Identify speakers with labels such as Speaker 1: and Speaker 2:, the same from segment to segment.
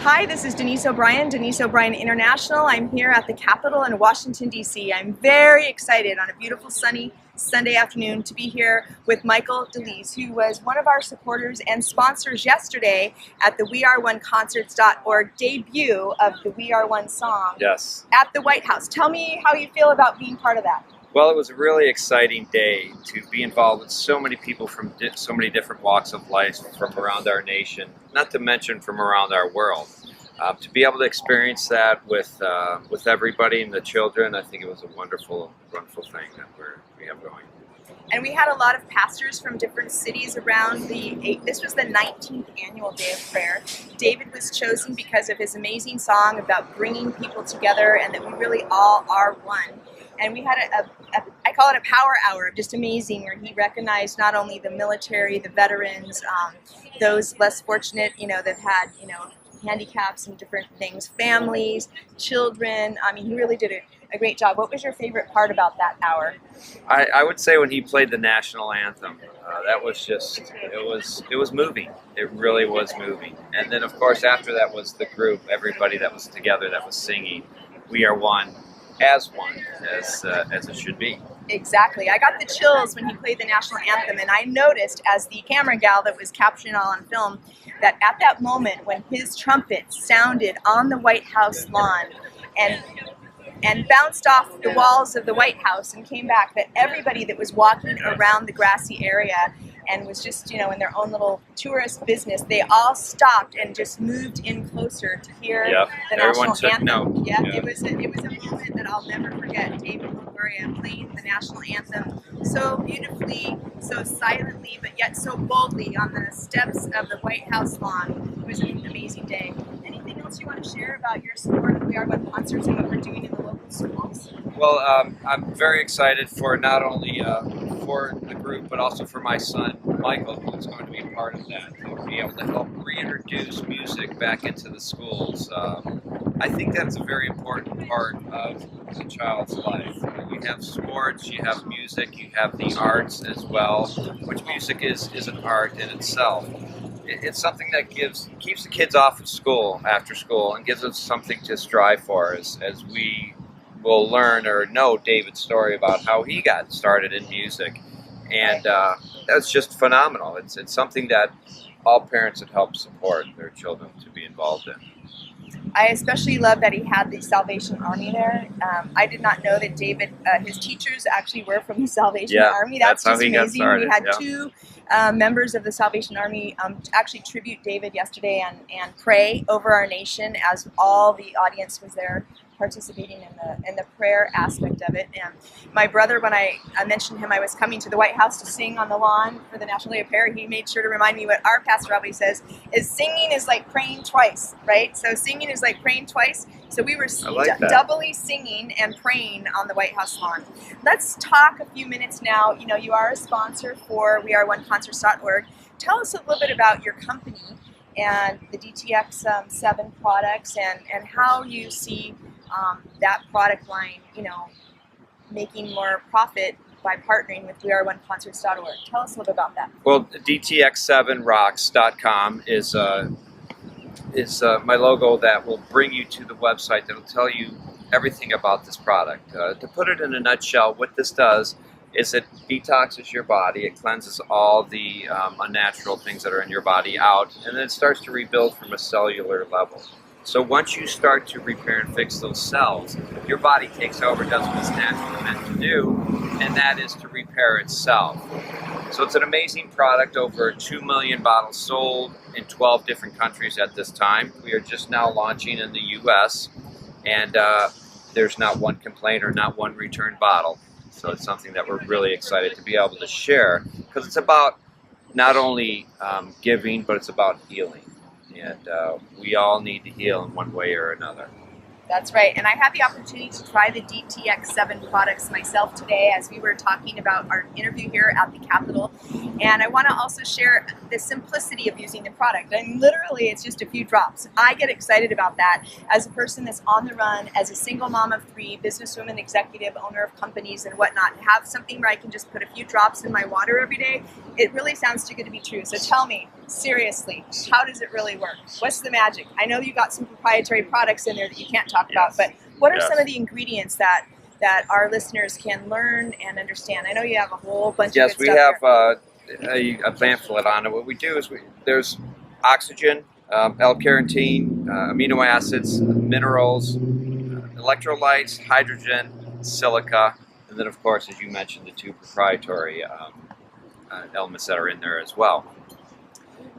Speaker 1: Hi, this is Denise O'Brien, Denise O'Brien International. I'm here at the Capitol in Washington, D.C. I'm very excited on a beautiful sunny Sunday afternoon to be here with Michael Deliz, who was one of our supporters and sponsors yesterday at the weareoneconcerts.org debut of the We Are One song at the White House. Tell me how you feel about being part of that.
Speaker 2: Well, it was a really exciting day to be involved with so many people from so many different walks of life from around our nation, not to mention from around our world. To be able to experience that with everybody and the children, I think it was a wonderful, wonderful thing that we have going.
Speaker 1: And we had a lot of pastors from different cities around this was the 19th annual Day of Prayer. David was chosen because of his amazing song about bringing people together and that we really all are one. And we had I call it a power hour, just amazing, where he recognized not only the military, the veterans, those less fortunate, that had, handicaps and different things, families, children. I mean, he really did a great job. What was your favorite part about that hour?
Speaker 2: I would say when he played the national anthem, that was just, it was moving. It really was moving. And then, of course, after that was the group, everybody that was together that was singing, "We Are One," as it should be.
Speaker 1: Exactly. I got the chills when he played the national anthem, and I noticed as the camera gal that was capturing all on film that at that moment when his trumpet sounded on the White House lawn and bounced off the walls of the White House and came back, that everybody that was walking around the grassy area and was just, in their own little tourist business, they all stopped and just moved in closer to hear the national anthem.
Speaker 2: Note.
Speaker 1: It was a moment that I'll never forget. David and playing the national anthem so beautifully, so silently, but yet so boldly on the steps of the White House lawn. It was an amazing day. Anything else you want to share about your support of We Are One concerts and what we're doing in the local schools?
Speaker 2: Well, I'm very excited for not only for the group, but also for my son, Michael, who's going to be a part of that, to be able to help reintroduce music back into the schools. I think that's a very important part of a child's life. You have sports, you have music, you have the arts as well, which music is an art in itself. It's something that keeps the kids off of school, after school, and gives us something to strive for as we will learn or know David's story about how he got started in music. And that's just phenomenal. It's something that all parents should help support their children to be involved in.
Speaker 1: I especially love that he had the Salvation Army there. I did not know that David, his teachers actually were from the Salvation Army. That's just amazing. We had two members of the Salvation Army actually tribute David yesterday and pray over our nation as all the audience was there participating in the prayer aspect of it. And my brother, when I mentioned him I was coming to the White House to sing on the lawn for the National Day of Prayer, he made sure to remind me what our pastor always says, is singing is like praying twice, right? So singing is like praying twice. So we were doubly singing and praying on the White House lawn. Let's talk a few minutes now. You are a sponsor for weareoneconcerts.org. Tell us a little bit about your company and the DTX7 products and how you see that product line, making more profit by partnering with weareoneconcerts.org. Tell us a little bit about that.
Speaker 2: Well, DTX7rocks.com is my logo that will bring you to the website that will tell you everything about this product. To put it in a nutshell, what this does is it detoxes your body, it cleanses all the unnatural things that are in your body out, and then it starts to rebuild from a cellular level. So once you start to repair and fix those cells, your body takes over, does what it's naturally meant to do, and that is to repair itself. So it's an amazing product, over 2 million bottles sold in 12 different countries at this time. We are just now launching in the US, and there's not one complaint or not one returned bottle. So it's something that we're really excited to be able to share, because it's about not only giving, but it's about healing. And we all need to heal in one way or another.
Speaker 1: That's right, and I had the opportunity to try the DTX7 products myself today as we were talking about our interview here at the Capitol, and I want to also share the simplicity of using the product. And literally, it's just a few drops. I get excited about that as a person that's on the run, as a single mom of 3, businesswoman, executive, owner of companies and whatnot, and have something where I can just put a few drops in my water every day. It really sounds too good to be true. So tell me, seriously, how does it really work? What's the magic? I know you got some proprietary products in there that you can't talk about, but what are some of the ingredients that our listeners can learn and understand? I know you have a whole bunch of good stuff.
Speaker 2: Yes, we have a pamphlet on it. What we do is there's oxygen, L-carnitine, amino acids, minerals, electrolytes, hydrogen, silica, and then of course, as you mentioned, the 2 proprietary elements that are in there as well.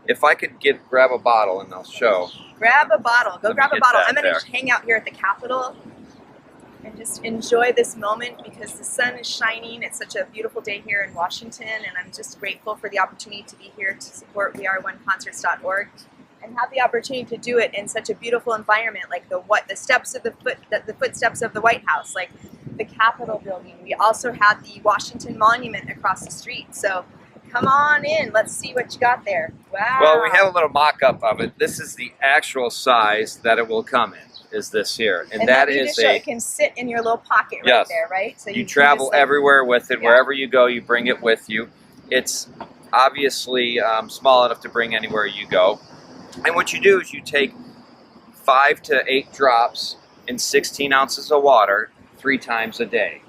Speaker 2: If I could grab a bottle and I'll show.
Speaker 1: Grab a bottle. Go grab a bottle. I'm going to hang out here at the Capitol and just enjoy this moment because the sun is shining. It's such a beautiful day here in Washington, and I'm just grateful for the opportunity to be here to support weareoneconcerts.org and have the opportunity to do it in such a beautiful environment, like the footsteps of the White House, like the Capitol building. We also had the Washington Monument across the street. So come on in. Let's see what you got there. Wow.
Speaker 2: Well, we have a little mock-up of it. This is the actual size that it will come in, is this here. And that is
Speaker 1: it can sit in your little pocket right there, right? So
Speaker 2: you travel everywhere with it. Wherever you go, you bring it with you. It's obviously small enough to bring anywhere you go. And what you do is you take 5 to 8 drops in 16 ounces of water 3 times a day,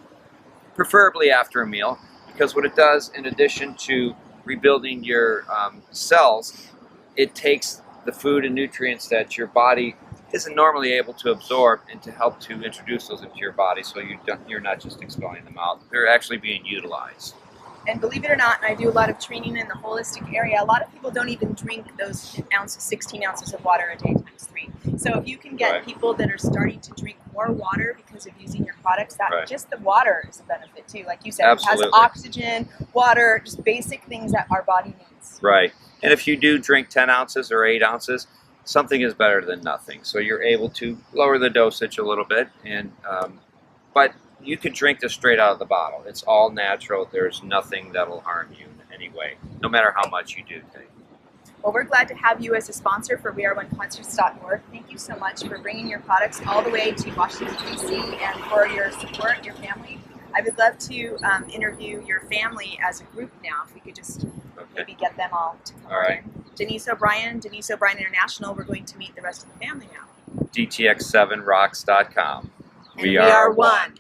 Speaker 2: preferably after a meal. Because what it does, in addition to rebuilding your cells, it takes the food and nutrients that your body isn't normally able to absorb and to help to introduce those into your body, so you're not just expelling them out. They're actually being utilized.
Speaker 1: And believe it or not, I do a lot of training in the holistic area. A lot of people don't even drink those 16 ounces of water a day times 3. So if you can get people that are starting to drink more water because of using your products, that just the water is a benefit too. Like you said, it has oxygen, water, just basic things that our body needs.
Speaker 2: Right. And if you do drink 10 ounces or 8 ounces, something is better than nothing. So you're able to lower the dosage a little bit, and but you can drink this straight out of the bottle. It's all natural. There's nothing that'll harm you in any way, no matter how much you do take.
Speaker 1: Well, we're glad to have you as a sponsor for weareoneconcerts.org. Thank you so much for bringing your products all the way to Washington, D.C. and for your support, your family. I would love to interview your family as a group now, if we could just maybe get them all to come in. Denise O'Brien International. We're going to meet the rest of the family now.
Speaker 2: DTX7rocks.com.
Speaker 1: We are one.